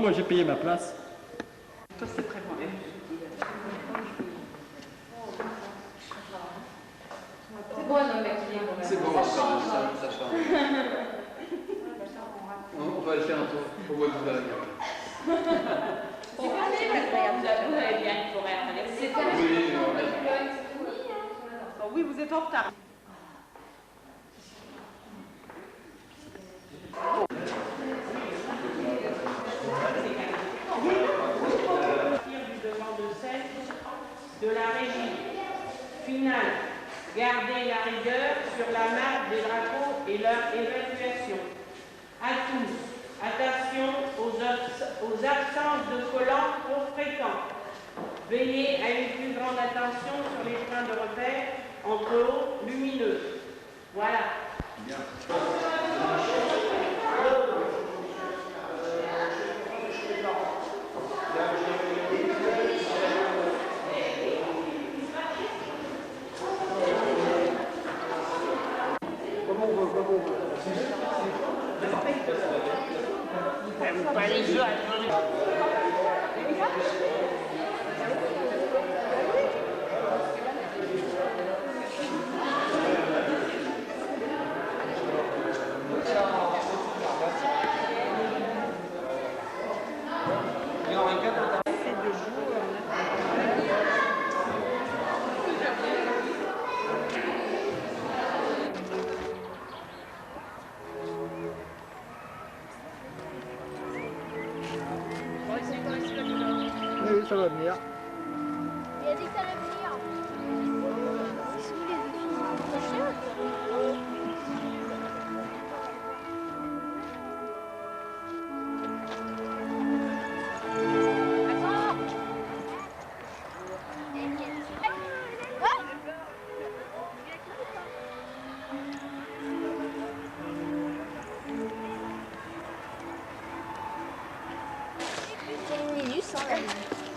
moi j'ai payé ma place. Toi, c'est très bon. C'est bon, non, mais c'est bon, ça change. On va aller faire un tour au bois de la gare. vous avez bien une forêt à traverser. Oui, vous êtes en retard. Du devant de scène de la régie. Finale. Gardez la rigueur sur la marque des drapeaux et leur évacuation. À tous, attention aux absences de collants trop fréquents. Veillez à une plus grande attention sur les points de repère entre eau lumineuse. Voilà. Bien. Oui, ça va venir. Il a dit que ça allait venir. C'est sous les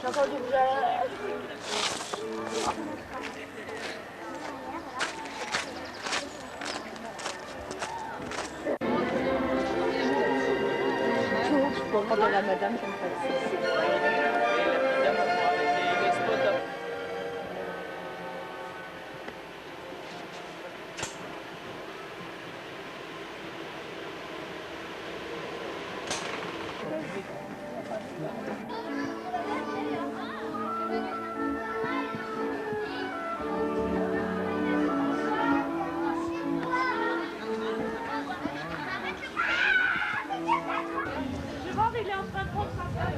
j'ai entendu que Je peux prendre la madame, j'aime pas ça. Il est en train de prendre sa place.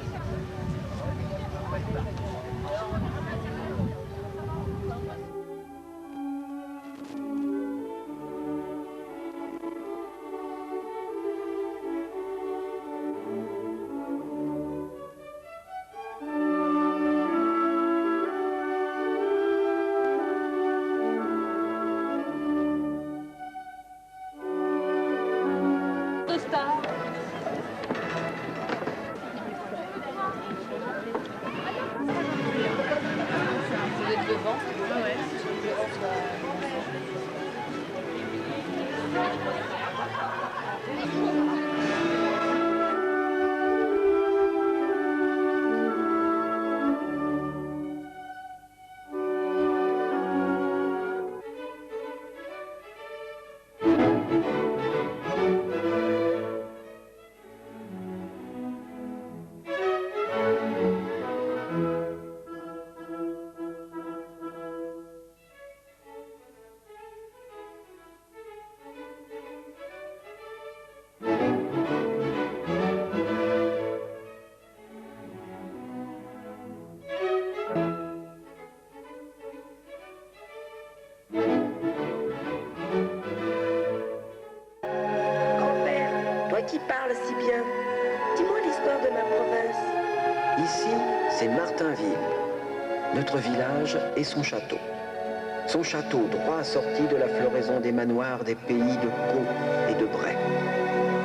Qui parle si bien. Dis-moi l'histoire de ma province. Ici, c'est Martinville, notre village et son château. Son château droit sorti de la floraison des manoirs des pays de Pau et de Bray.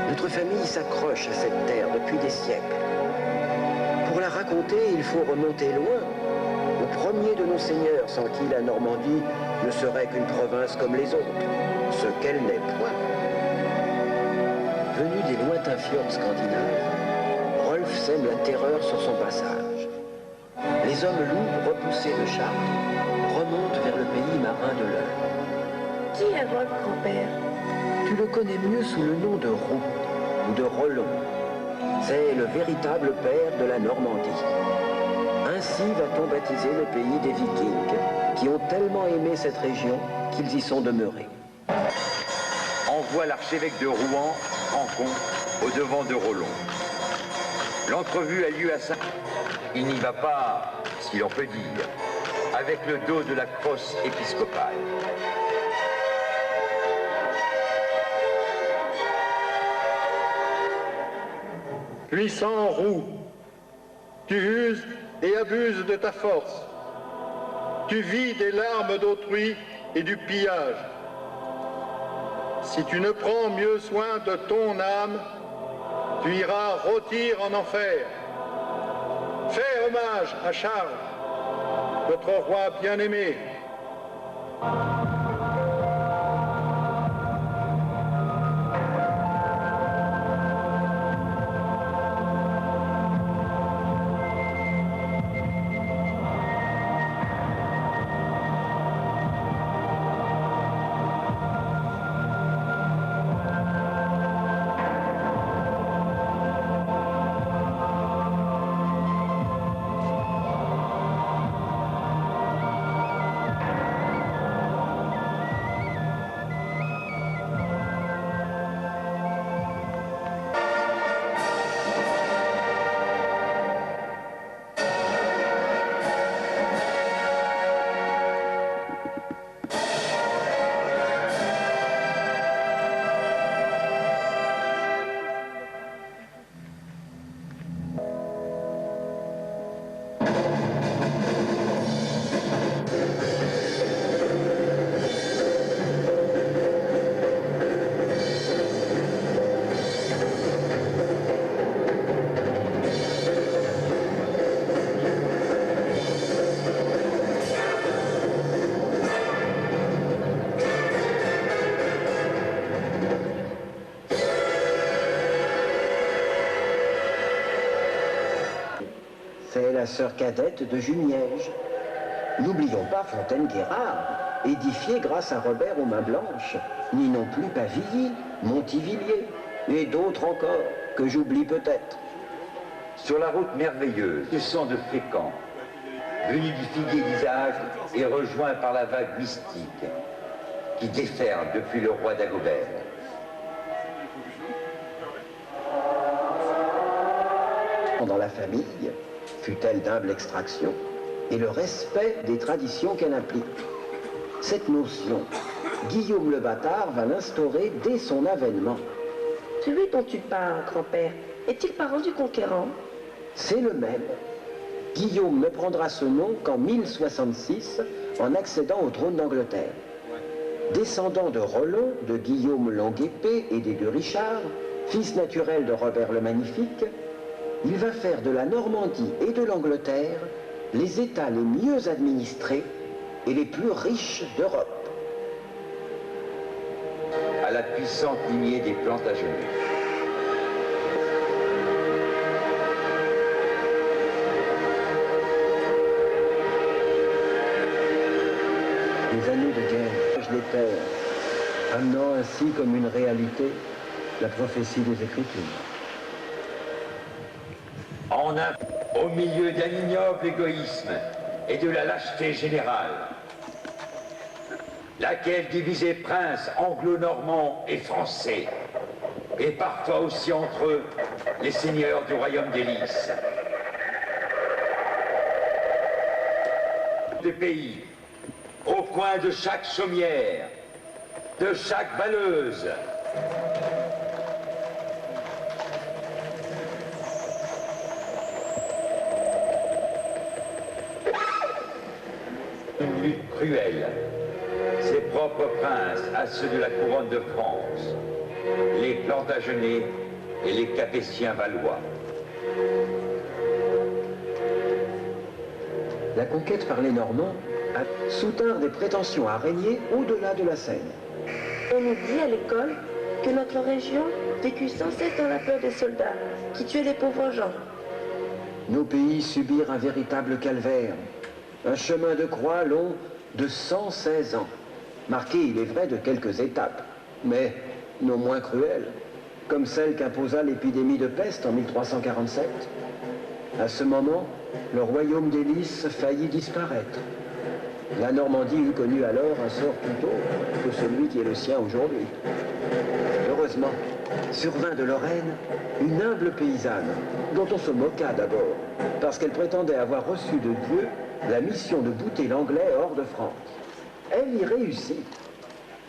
Notre famille s'accroche à cette terre depuis des siècles. Pour la raconter, il faut remonter loin, au premier de nos seigneurs, sans qui la Normandie ne serait qu'une province comme les autres, ce qu'elle n'est point. Venu des lointains fjords scandinaves, Rolf sème la terreur sur son passage. Les hommes loups, repoussés de Chartres, remontent vers le pays marin de l'Eure. Qui est votre grand-père? Tu le connais mieux sous le nom de Roux ou de Rollon. C'est le véritable père de la Normandie. Ainsi va-t-on baptiser le pays des Vikings, qui ont tellement aimé cette région qu'ils y sont demeurés. Envoie l'archevêque de Rouen, Francon, au-devant de Rollon. L'entrevue a lieu à Saint... Il n'y va pas, si l'on peut dire, avec le dos de la crosse épiscopale. Puissant Roux, tu uses et abuses de ta force. Tu vis des larmes d'autrui et du pillage. Si tu ne prends mieux soin de ton âme, tu iras rôtir en enfer. Fais hommage à Charles, notre roi bien-aimé. C'est la sœur cadette de Jumièges. N'oublions pas Fontaine-Guérard, édifiée grâce à Robert aux mains blanches, ni non plus Pavilly, Montivilliers, et d'autres encore, que j'oublie peut-être. Sur la route merveilleuse du sang de Fécamp, venu du figuier d'Isage et rejoint par la vague mystique qui déferle depuis le roi d'Agobert. Dans la famille, fut-elle d'humble extraction, et le respect des traditions qu'elle implique. Cette notion, Guillaume le Bâtard va l'instaurer dès son avènement. Celui dont tu parles, grand-père, est-il parent du conquérant? C'est le même. Guillaume ne prendra ce nom qu'en 1066, en accédant au trône d'Angleterre. Descendant de Rollon, de Guillaume Longue-Épée et des deux Richard, fils naturel de Robert le Magnifique, il va faire de la Normandie et de l'Angleterre les États les mieux administrés et les plus riches d'Europe. À la puissante lignée des Plantagenets. Les années de guerre les terres, amenant ainsi comme une réalité la prophétie des Écritures. Au milieu d'un ignoble égoïsme et de la lâcheté générale, laquelle divisait princes anglo-normands et français, et parfois aussi entre eux les seigneurs du royaume des Lys. De pays, au coin de chaque chaumière, de chaque vanneuse, une lutte cruelle, ses propres princes à ceux de la couronne de France, les Plantagenets et les Capétiens valois. La conquête par les Normands a soutinrent des prétentions à régner au-delà de la Seine. On nous dit à l'école que notre région vécut sans cesse dans la peur des soldats qui tuaient les pauvres gens. nos pays subirent un véritable calvaire, un chemin de croix long de 116 ans, marqué, il est vrai, de quelques étapes, mais non moins cruelles, comme celle qu'imposa l'épidémie de peste en 1347. À ce moment, le royaume des Lys faillit disparaître. La Normandie eût connu alors un sort tout autre que celui qui est le sien aujourd'hui. Heureusement, survint de Lorraine une humble paysanne, dont on se moqua d'abord, parce qu'elle prétendait avoir reçu de Dieu la mission de bouter l'anglais hors de France. Elle y réussit,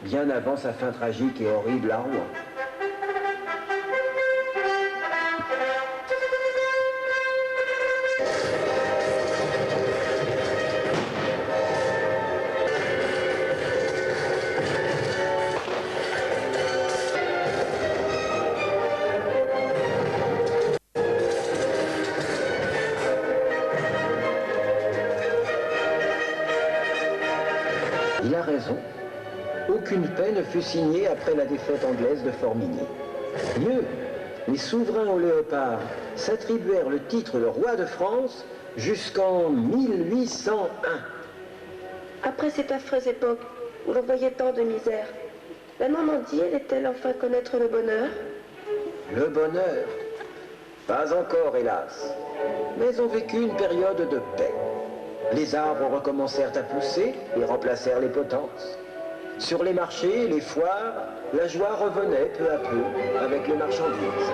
bien avant sa fin tragique et horrible à Rouen. Il a raison. Aucune paix ne fut signée après la défaite anglaise de Formigny. Mieux, les souverains au léopard s'attribuèrent le titre de roi de France jusqu'en 1801. Après cette affreuse époque où l'on voyait tant de misère, la Normandie allait-elle enfin connaître le bonheur? Le bonheur? Pas encore, hélas. Mais on vécut une période de paix. Les arbres recommencèrent à pousser et remplacèrent les potences. Sur les marchés, les foires, la joie revenait peu à peu avec les marchandises.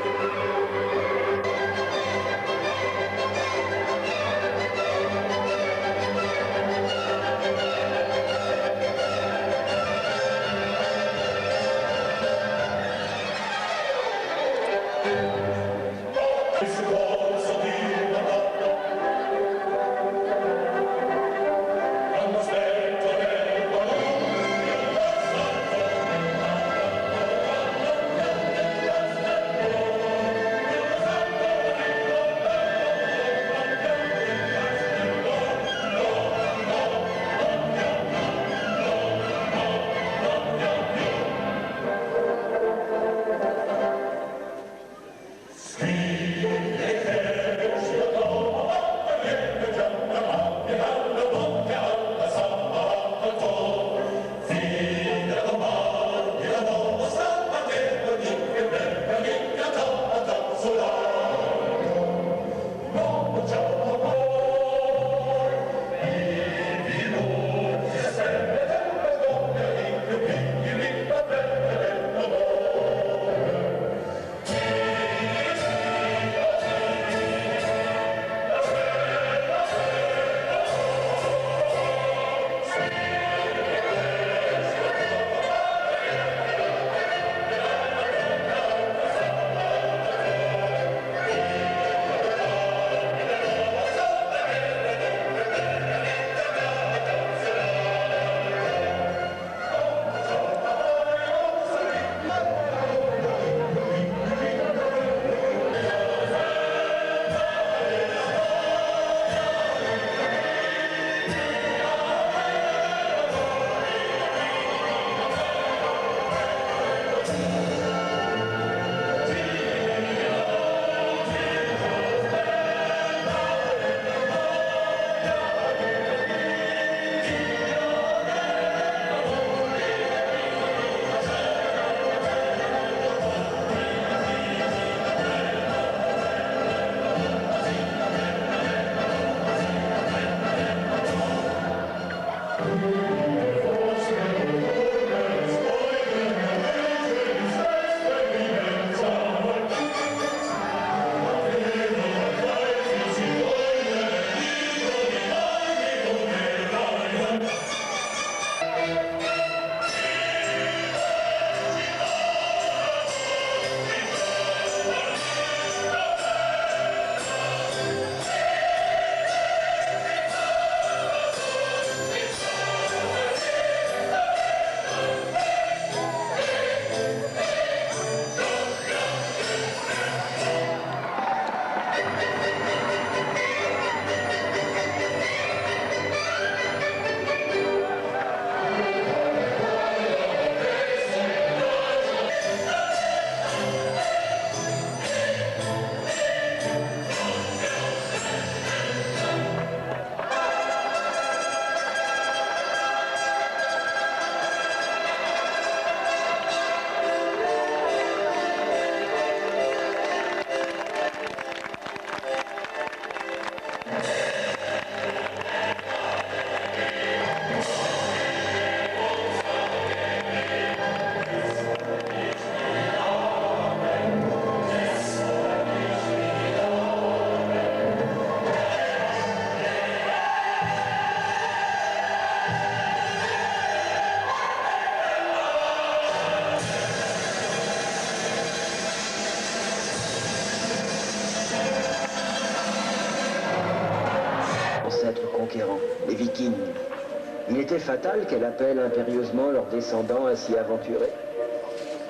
Il était fatal qu'elle appelle impérieusement leurs descendants à s'y aventurer.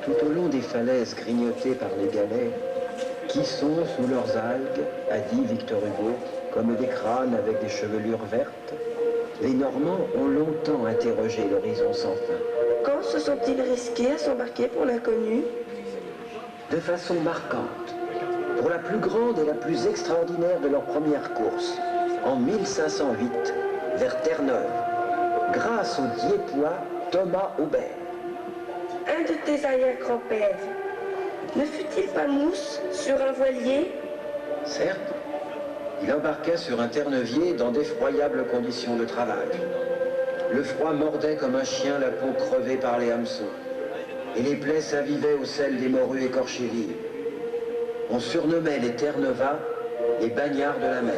Tout au long des falaises grignotées par les galets, qui sont sous leurs algues, a dit Victor Hugo, comme des crânes avec des chevelures vertes, les Normands ont longtemps interrogé l'horizon sans fin. Quand se sont-ils risqués à s'embarquer pour l'inconnu? De façon marquante, pour la plus grande et la plus extraordinaire de leur première course, en 1508, vers Terre-Neuve, grâce au Diepois Thomas Aubert. Un de tes arrière-grands-pères, ne fut-il pas mousse sur un voilier? Certes, il embarqua sur un ternevier dans d'effroyables conditions de travail. Le froid mordait comme un chien la peau crevée par les hameçons, et les plaies s'avivaient au sel des morues écorchées vives. On surnommait les Terre-Neuvas les bagnards de la mer.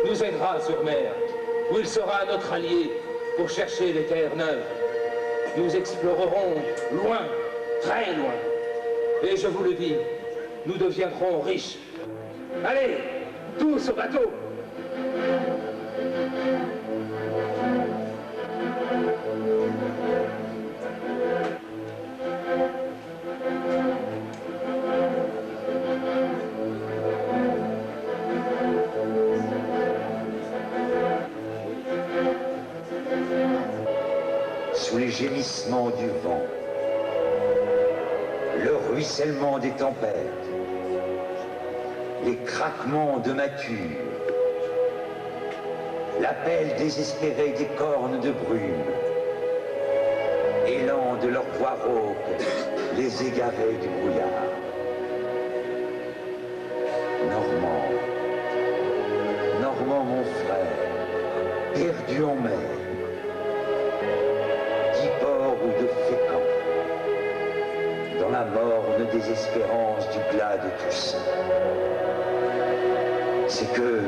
Nous aidera sur mer, où il sera notre allié pour chercher les terres neuves. Nous explorerons loin, très loin. Et je vous le dis, nous deviendrons riches. Allez, tous au bateau! Sous les gémissements du vent, le ruissellement des tempêtes, les craquements de mâture, l'appel désespéré des cornes de brume, élan de leur voix rauque, les égarés du brouillard. Normand mon frère, perdu en mer, ou de Fécamp, dans la morne désespérance du glas de Toussaint. C'est que,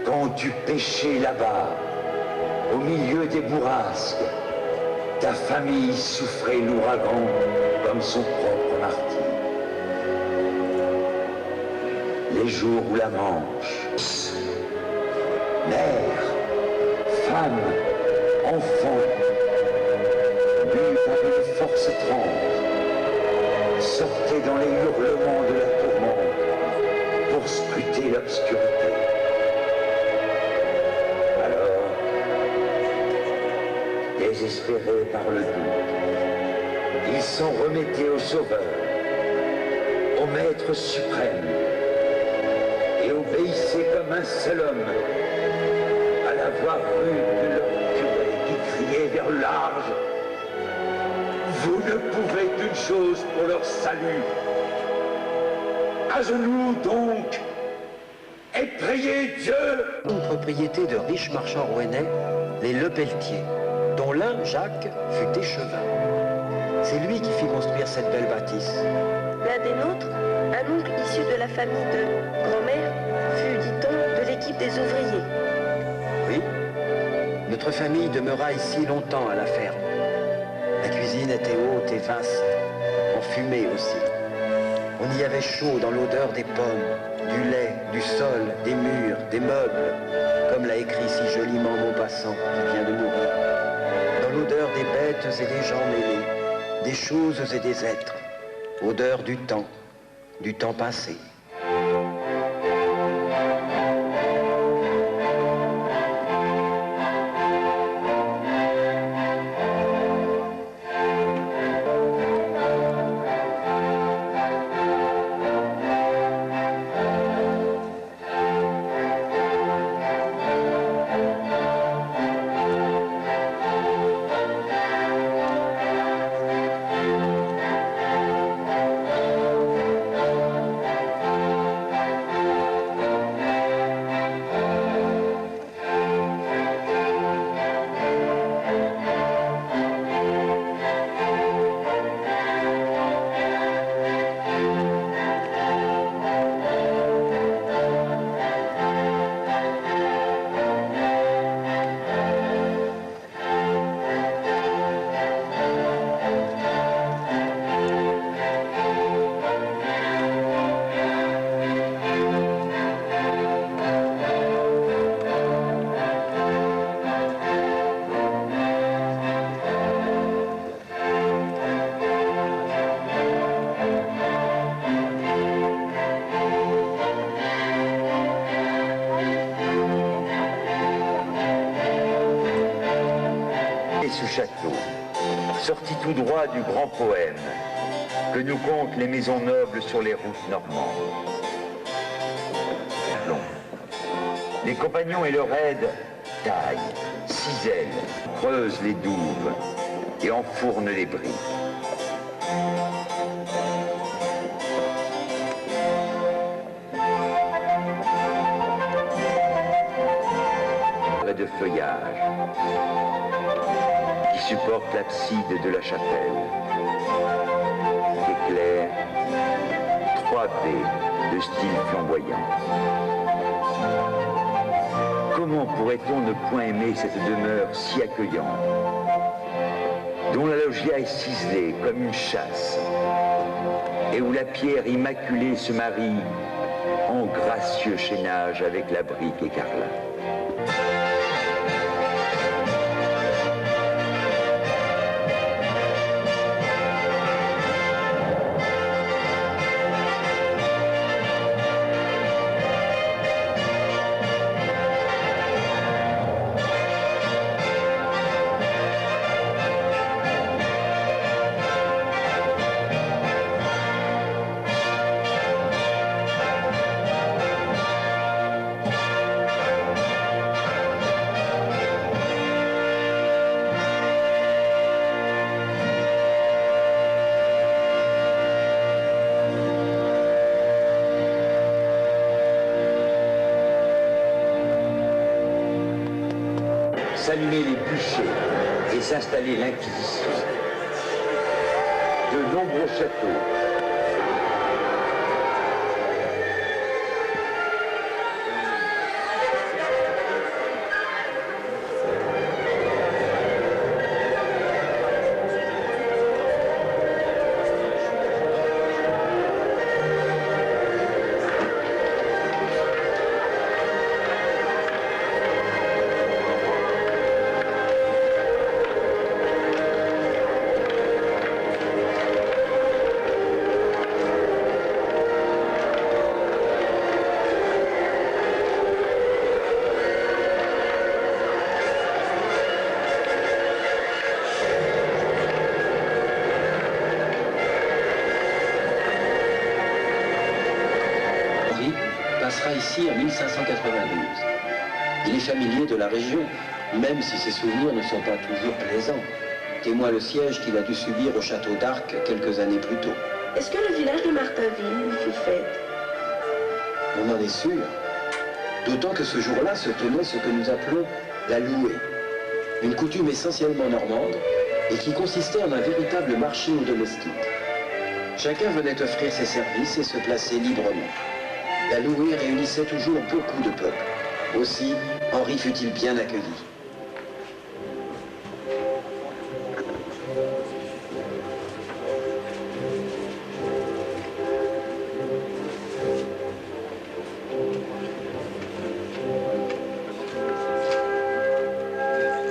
quand tu pêchais là-bas, au milieu des bourrasques, ta famille souffrait l'ouragan comme son propre martyr. Les jours où la Manche, mère, femme, enfant, par une force étrange, sortait dans les hurlements de la tourmente pour scruter l'obscurité. Alors, désespérés par le doute, ils s'en remettaient au Sauveur, au Maître suprême, et obéissaient comme un seul homme à la voix rude de leur curé qui criait vers le large: vous ne pouvez qu'une chose pour leur salut. À genoux donc, et priez Dieu. Une propriété de riches marchands rouennais, les Lepelletier, dont l'un, Jacques, fut échevin. C'est lui qui fit construire cette belle bâtisse. L'un des nôtres, un oncle issu de la famille de grand-mère, fut, dit-on, de l'équipe des ouvriers. Oui, notre famille demeura ici longtemps à la ferme. La cuisine était haute et vaste, enfumée aussi. On y avait chaud dans l'odeur des pommes, du lait, du sol, des murs, des meubles, comme l'a écrit si joliment Maupassant qui vient de mourir. Dans l'odeur des bêtes et des gens mêlés, des choses et des êtres, odeur du temps passé. château, sorti tout droit du grand poème que nous content les maisons nobles sur les routes normandes. Les compagnons et leurs aides taillent, cisèlent, creusent les douves et enfournent les briques. De feuillage qui supporte l'abside de la chapelle. Éclair, 3B de style flamboyant. Comment pourrait-on ne point aimer cette demeure si accueillante, dont la loggia est ciselée comme une châsse, et où la pierre immaculée se marie en gracieux chaînage avec la brique écarlate. S'allumer les bûchers et s'installer l'Inquisition. De nombreux châteaux. Passera ici en 1592. Il est familier de la région, même si ses souvenirs ne sont pas toujours plaisants. Témoin le siège qu'il a dû subir au château d'Arques quelques années plus tôt. Est-ce que le village de Martainville lui fit fête? On en est sûr. D'autant que ce jour-là se tenait ce que nous appelons la louée. Une coutume essentiellement normande et qui consistait en un véritable marché aux domestiques. Chacun venait offrir ses services et se placer librement. La louée réunissait toujours beaucoup de peuple. Aussi, Henri fut-il bien accueilli.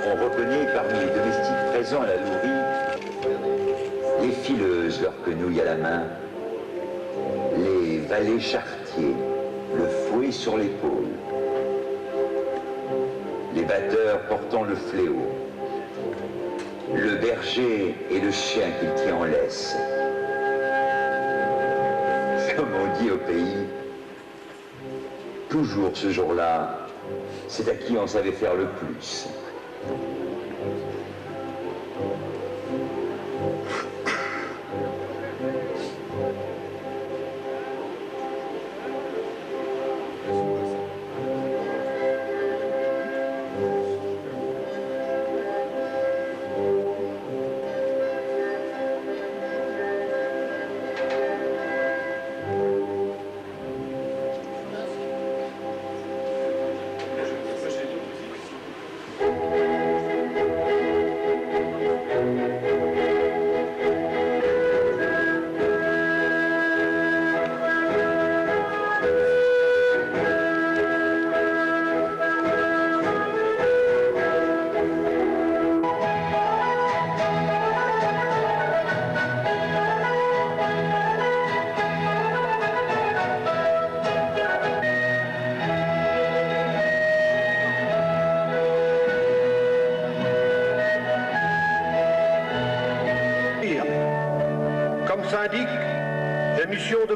On reconnaît parmi les domestiques présents à la louerie les fileuses, leurs quenouilles à la main, les valets charretiers, le fouet sur l'épaule, les batteurs portant le fléau, le berger et le chien qu'il tient en laisse. Comme on dit au pays, toujours ce jour-là, c'est à qui on savait faire le plus.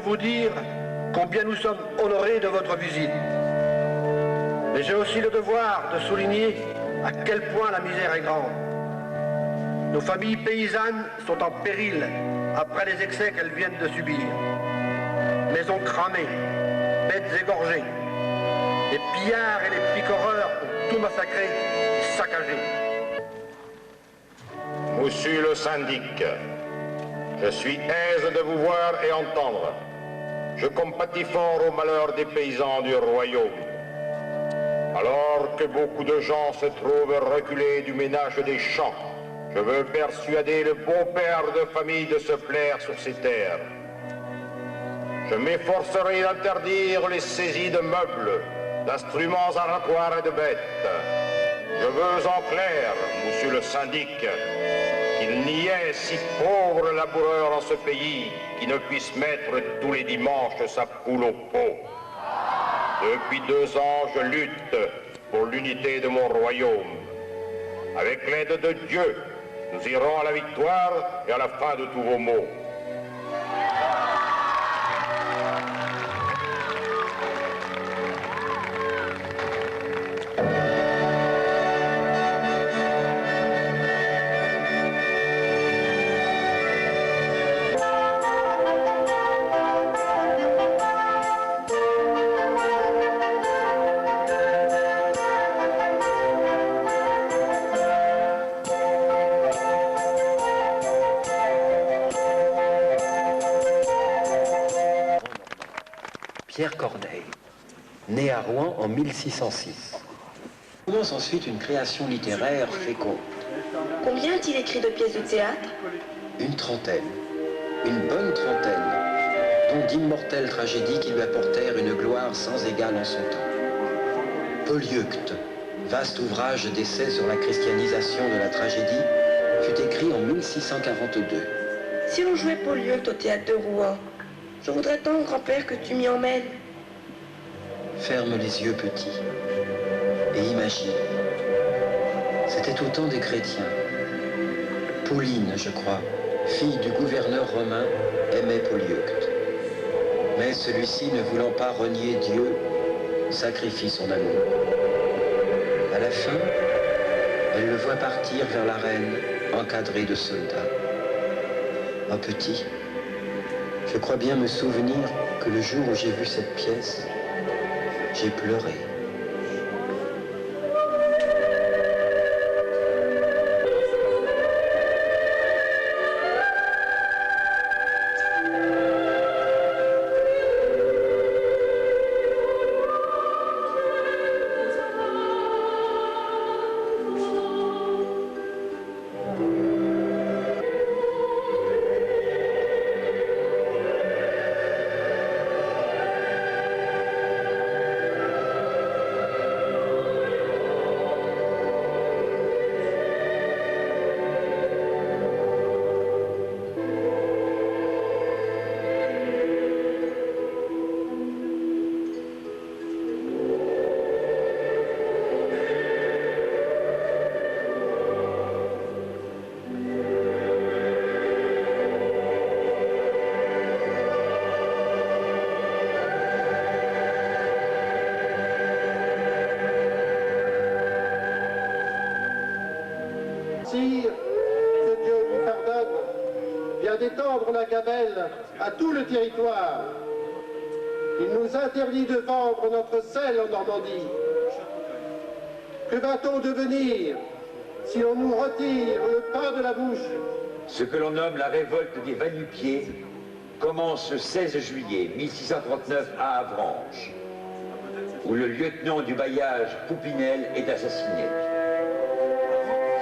vous dire combien nous sommes honorés de votre visite. Mais j'ai aussi le devoir de souligner à quel point la misère est grande. Nos familles paysannes sont en péril après les excès qu'elles viennent de subir. Maisons cramées, bêtes égorgées. Les pillards et les picoreurs ont tout massacré et saccagé. Monsieur le syndic, je suis aise de vous voir et entendre. Je compatis fort au malheur des paysans du royaume. Alors que beaucoup de gens se trouvent reculés du ménage des champs, je veux persuader le bon père de famille de se plaire sur ces terres. Je m'efforcerai d'interdire les saisies de meubles, d'instruments aratoires et de bêtes. Je veux en clair, monsieur le syndic, qu'il n'y ait si pauvre laboureur dans ce pays qui ne puisse mettre tous les dimanches sa poule au pot. Depuis 2 ans, je lutte pour l'unité de mon royaume. Avec l'aide de Dieu, nous irons à la victoire et à la fin de tous vos maux. Pierre Corneille, né à Rouen en 1606. Commence ensuite une création littéraire féconde. Combien a-t-il écrit de pièces de théâtre? Une trentaine, une bonne trentaine, dont d'immortelles tragédies qui lui apportèrent une gloire sans égale en son temps. Polyeucte, vaste ouvrage d'essai sur la christianisation de la tragédie, fut écrit en 1642. Si l'on jouait Polyeucte au théâtre de Rouen, je voudrais tant, grand-père, que tu m'y emmènes. Ferme les yeux, petit, et imagine. C'était au temps des chrétiens. Pauline, je crois, fille du gouverneur romain, aimait Polyeucte. Mais celui-ci, ne voulant pas renier Dieu, sacrifie son amour. À la fin, elle le voit partir vers l'arène, encadré de soldats. Oh petit, je crois bien me souvenir que le jour où j'ai vu cette pièce, j'ai pleuré. d'étendre la gabelle à tout le territoire. Il nous interdit de vendre notre sel en Normandie. Que va-t-on devenir si l'on nous retire le pain de la bouche? Ce que l'on nomme la révolte des Va-nu-Pieds commence le 16 juillet 1639 à Avranches, où le lieutenant du bailliage Poupinel est assassiné.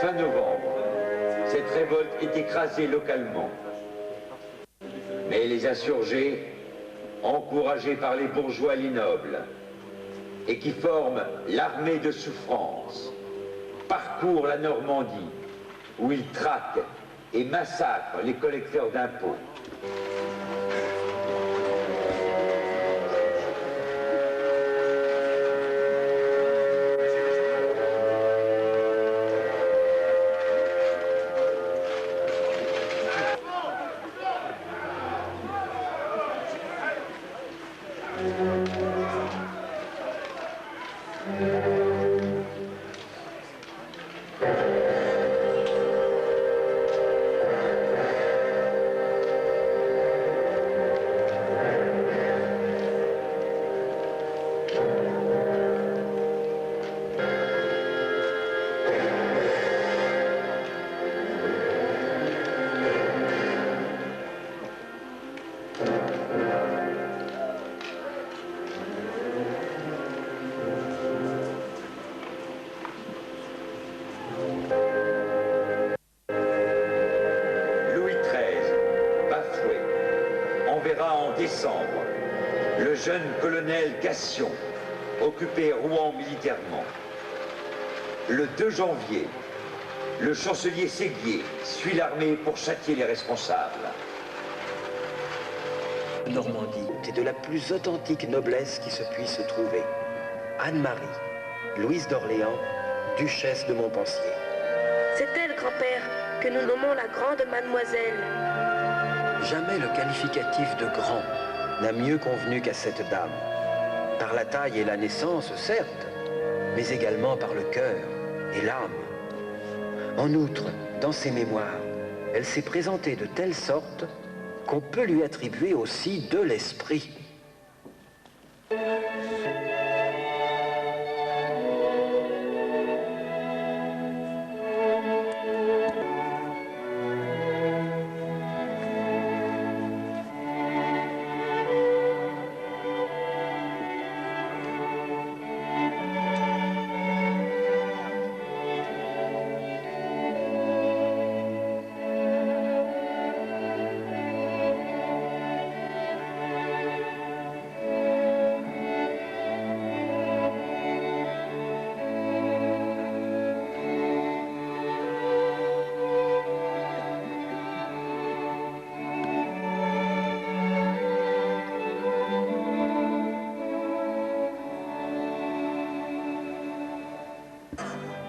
Fin novembre, cette révolte est écrasée localement. Mais les insurgés, encouragés par les bourgeois et les nobles, et qui forment l'armée de souffrance, parcourent la Normandie, où ils traquent et massacrent les collecteurs d'impôts. Décembre, le jeune colonel Gassion occupait Rouen militairement. Le 2 janvier, le chancelier Séguier suit l'armée pour châtier les responsables. Normandie est de la plus authentique noblesse qui se puisse trouver. Anne-Marie, Louise d'Orléans, duchesse de Montpensier. C'est elle, grand-père, que nous nommons la grande mademoiselle. Jamais le qualificatif de grand n'a mieux convenu qu'à cette dame. Par la taille et la naissance, certes, mais également par le cœur et l'âme. En outre, dans ses mémoires, elle s'est présentée de telle sorte qu'on peut lui attribuer aussi de l'esprit.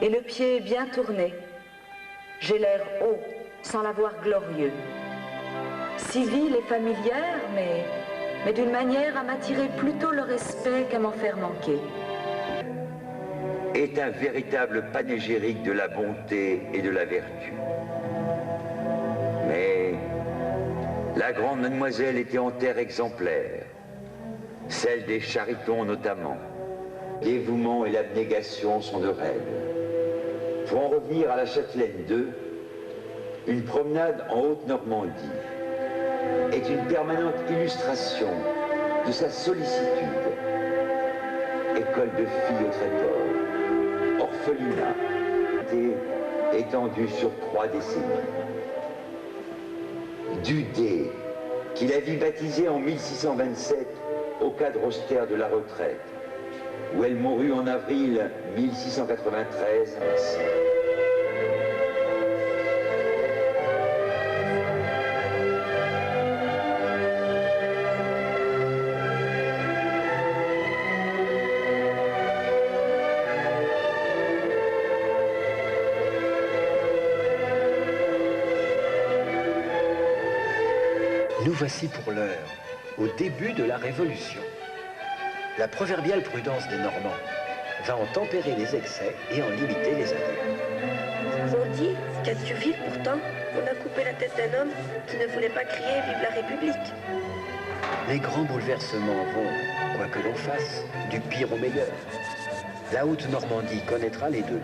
Et le pied bien tourné. J'ai l'air haut, sans l'avoir glorieux. Civile et familière, mais d'une manière à m'attirer plutôt le respect qu'à m'en faire manquer. Est un véritable panégyrique de la bonté et de la vertu. Mais la grande mademoiselle était en terre exemplaire, celle des Charitons notamment. Dévouement et l'abnégation sont de règle. Pour en revenir à la Châtelaine II, une promenade en Haute-Normandie est une permanente illustration de sa sollicitude. École de filles au trésor, orphelinat, étendue sur 3 décennies. Dudé, qui la vit baptisée en 1627 au cadre austère de la retraite, où elle mourut en avril 1693. Nous voici pour l'heure, au début de la Révolution. La proverbiale prudence des Normands va en tempérer les excès et en limiter les abus. On dit qu'à Thuville, pourtant, on a coupé la tête d'un homme qui ne voulait pas crier « Vive la République ». Les grands bouleversements vont, quoi que l'on fasse, du pire au meilleur. La Haute-Normandie connaîtra les deux,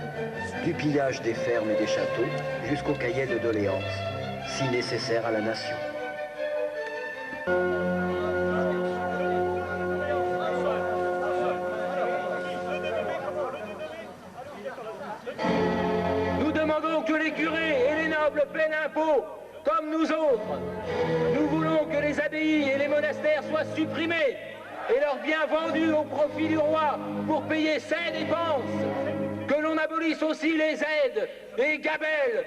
du pillage des fermes et des châteaux jusqu'au cahier de doléances, si nécessaire à la nation. Nous demandons que les curés et les nobles paient l'impôt, comme nous autres. Nous voulons que les abbayes et les monastères soient supprimés et leurs biens vendus au profit du roi pour payer ses dépenses. Que l'on abolisse aussi les aides, les gabelles,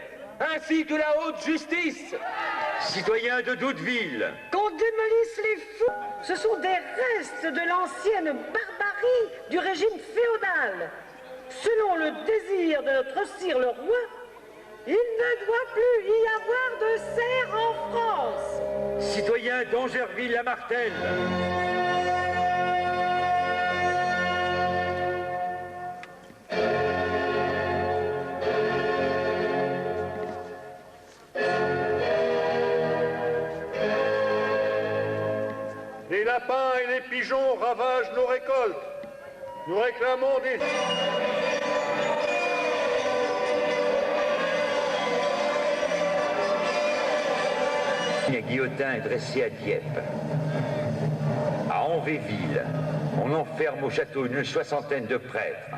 ainsi que la haute justice. Citoyens de Douteville, qu'on démolisse les fous. Ce sont des restes de l'ancienne barbarie du régime féodal. Selon le désir de notre sire le roi, il ne doit plus y avoir de serfs en France. citoyens d'Angerville-la-Martelle, lapins et les pigeons ravagent nos récoltes. Nous réclamons des... Un guillotin est dressé à Dieppe. À Anvéville, on enferme au château une soixantaine de prêtres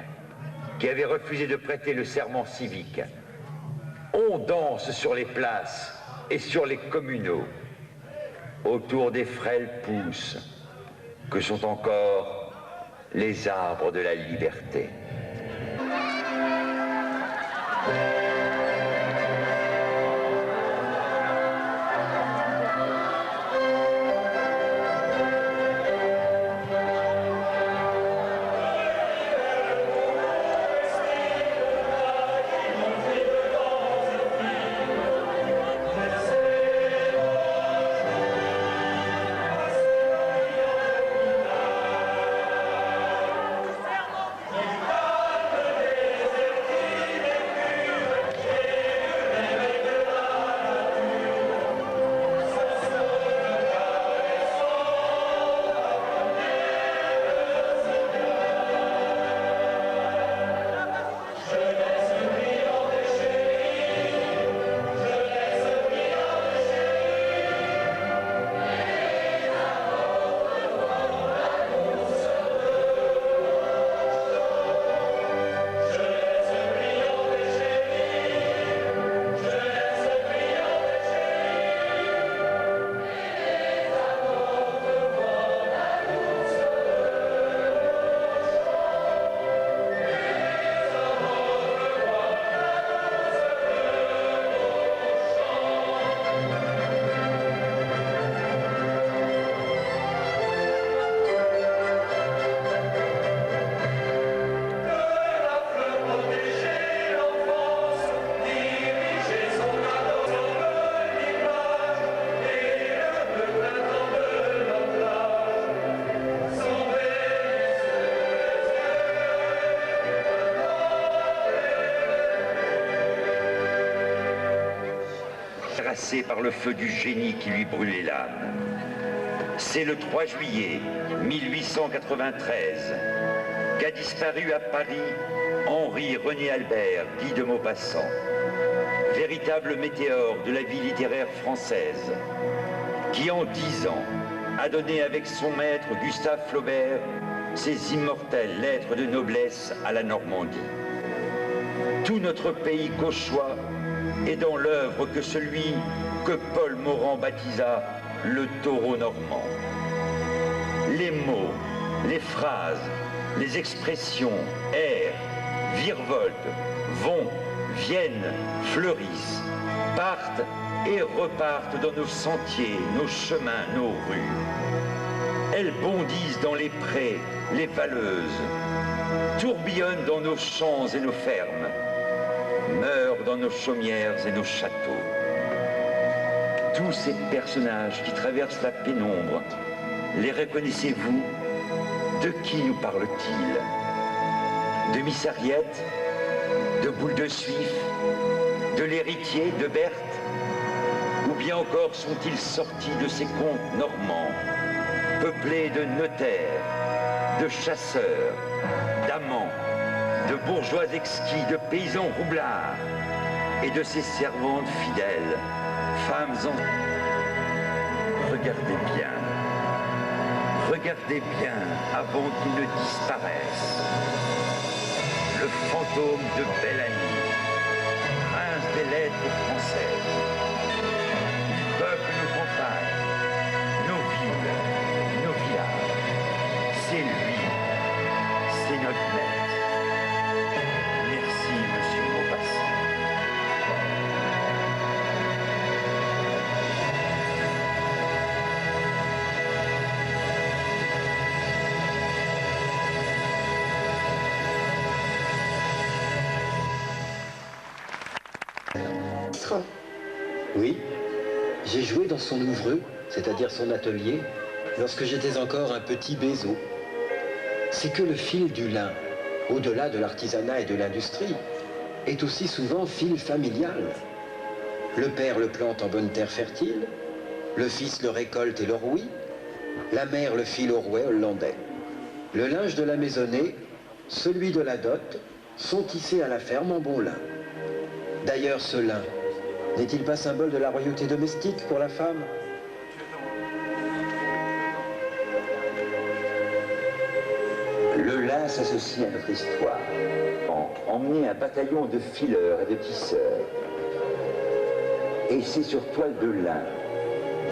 qui avaient refusé de prêter le serment civique. On danse sur les places et sur les communaux, autour des frêles pousses que sont encore les arbres de la liberté. Par le feu du génie qui lui brûlait l'âme. C'est le 3 juillet 1893 qu'a disparu à Paris Henri-René Albert, dit de Maupassant, véritable météore de la vie littéraire française, qui en 10 ans a donné avec son maître Gustave Flaubert ses immortelles lettres de noblesse à la Normandie. Tout notre pays cauchois est dans l'œuvre que celui que Paul Morand baptisa le taureau normand. Les mots, les phrases, les expressions errent, virevoltent, vont, viennent, fleurissent, partent et repartent dans nos sentiers, nos chemins, nos rues. Elles bondissent dans les prés, les valleuses, tourbillonnent dans nos champs et nos fermes, meurent dans nos chaumières et nos châteaux. Tous ces personnages qui traversent la pénombre, les reconnaissez-vous? De qui nous parle-t-il? De Miss Harriet? De Boule de Suif? De l'héritier? De Berthe? Ou bien encore sont-ils sortis de ces contes normands, peuplés de notaires, de chasseurs, d'amants, de bourgeois exquis, de paysans roublards et de ces servantes fidèles, femmes en... Regardez bien avant qu'ils ne disparaissent. Le fantôme de Bellamy, prince des lettres françaises. Il peuple nos campagnes, nos villes, nos villages. C'est lui, c'est notre maître. Merci, monsieur Maupassant. Oui, j'ai joué dans son ouvreux, c'est-à-dire son atelier, lorsque j'étais encore un petit bézo. C'est que le fil du lin, au-delà de l'artisanat et de l'industrie, est aussi souvent fil familial. Le père le plante en bonne terre fertile, le fils le récolte et le rouit, La mère le fil au rouet hollandais. Le linge de la maisonnée, celui de la dot, sont tissés à la ferme en bon lin. D'ailleurs, ce lin, n'est-il pas symbole de la royauté domestique pour la femme? Le lin s'associe à notre histoire. Emmener un bataillon de fileurs et de tisseurs. Et c'est sur toile de lin,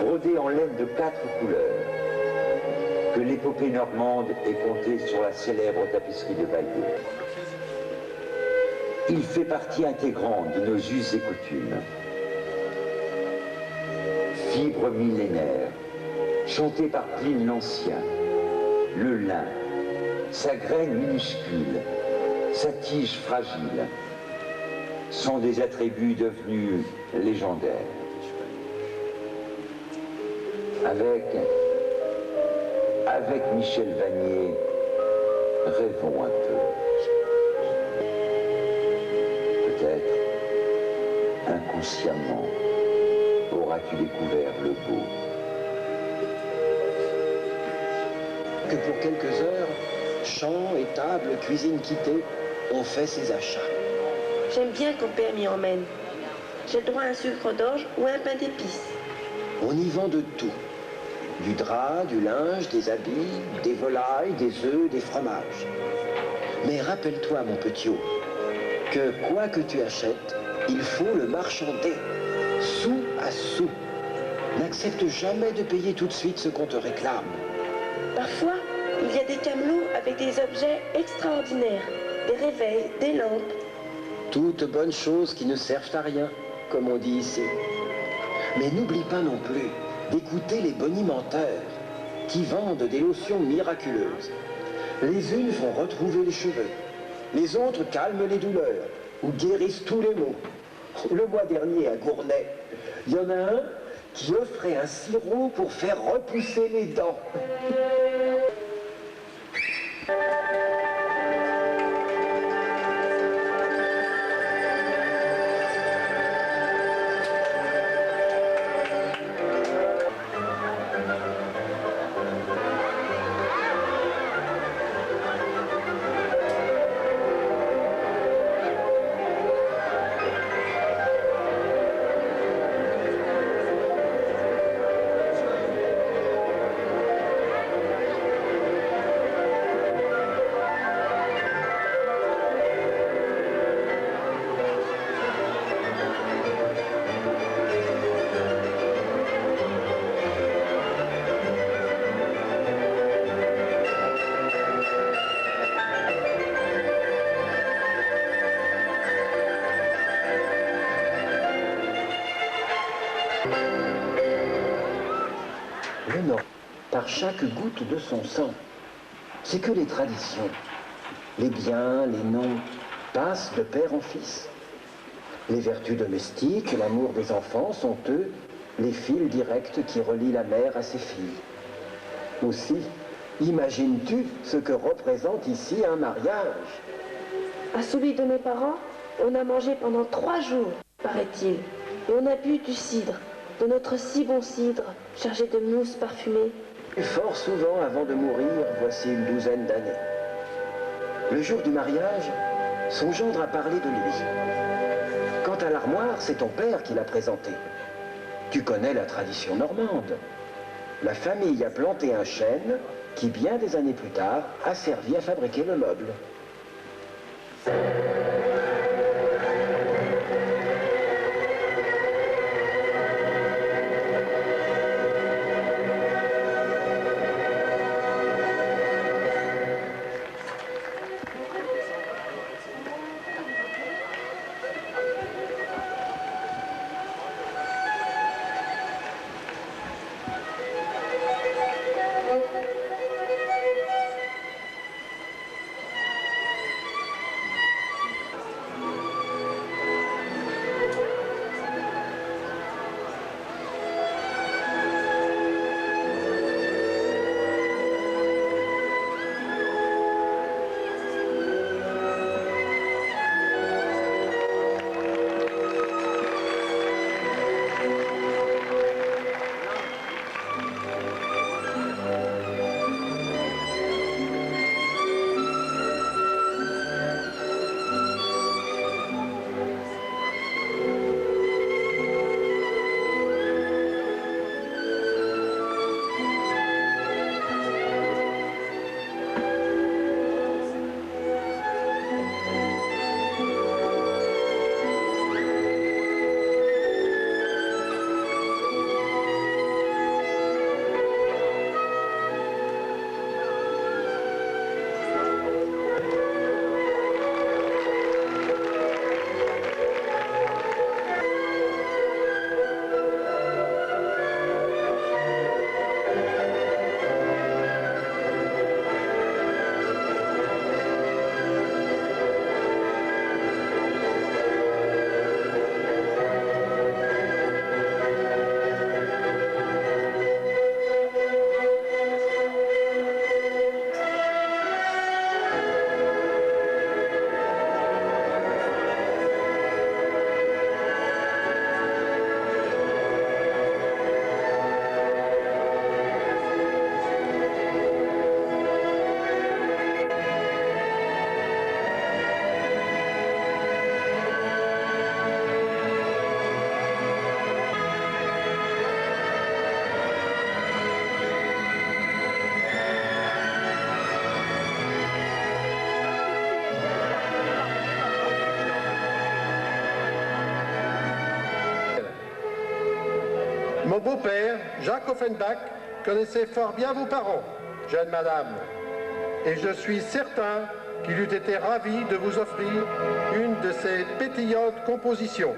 brodée en laine de 4 couleurs, que l'épopée normande est contée sur la célèbre tapisserie de Bayeux. Il fait partie intégrante de nos us et coutumes. Fibre millénaire, chantée par Pline l'Ancien, le lin, sa graine minuscule, sa tige fragile, sont des attributs devenus légendaires. Avec Michel Vanier, rêvons un peu. Peut-être, inconsciemment, auras-tu découvert le beau. Que pour quelques heures, champs, étables, cuisine quittée, on fait ses achats. J'aime bien quand père m'y emmène. J'ai droit à un sucre d'orge ou un pain d'épices. On y vend de tout. Du drap, du linge, des habits, des volailles, des œufs, des fromages. Mais rappelle-toi, mon petit haut, que quoi que tu achètes, il faut le marchander, sou à sou. N'accepte jamais de payer tout de suite ce qu'on te réclame. Parfois, il y a des camelots avec des objets extraordinaires, des réveils, des lampes. Toutes bonnes choses qui ne servent à rien, comme on dit ici. Mais n'oublie pas non plus d'écouter les bonimenteurs qui vendent des lotions miraculeuses. Les unes font retrouver les cheveux, les autres calment les douleurs ou guérissent tous les maux. Le mois dernier à Gournay, il y en a un qui offrait un sirop pour faire repousser les dents. Mais non, par chaque goutte de son sang. C'est que les traditions, les biens, les noms, passent de père en fils. Les vertus domestiques, l'amour des enfants sont, eux, les fils directs qui relient la mère à ses filles. Aussi, imagines-tu ce que représente ici un mariage? À celui de mes parents, on a mangé pendant 3 jours, paraît-il. Et on a bu du cidre, de notre si bon cidre, chargé de mousse parfumée. Et fort souvent, avant de mourir, voici une douzaine d'années. Le jour du mariage, son gendre a parlé de lui. Quant à l'armoire, c'est ton père qui l'a présenté. Tu connais la tradition normande. La famille a planté un chêne qui, bien des années plus tard, a servi à fabriquer le meuble. Mon beau-père, Jacques Offenbach, connaissait fort bien vos parents, jeune madame, et je suis certain qu'il eût été ravi de vous offrir une de ses pétillantes compositions.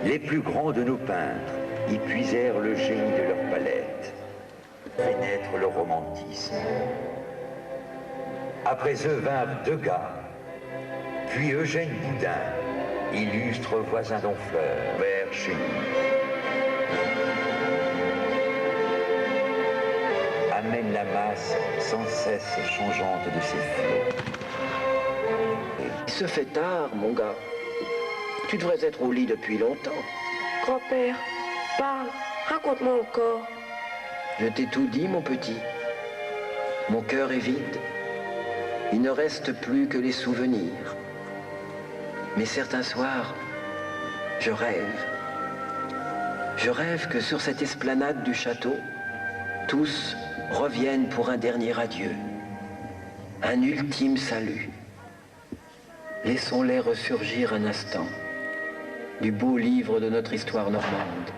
Les plus grands de nos peintres y puisèrent le génie de leur palette, fait naître le romantisme. Après eux vinrent Degas, puis Eugène Boudin, illustre voisin d'Honfleur, vers chez nous. Amène la masse sans cesse changeante de ses flots. Il se fait tard, mon gars. Tu devrais être au lit depuis longtemps. Grand-père, parle, raconte-moi encore. Je t'ai tout dit, mon petit. Mon cœur est vide. Il ne reste plus que les souvenirs. Mais certains soirs, je rêve. Je rêve que sur cette esplanade du château, tous reviennent pour un dernier adieu, un ultime salut. Laissons-les ressurgir un instant du beau livre de notre histoire normande.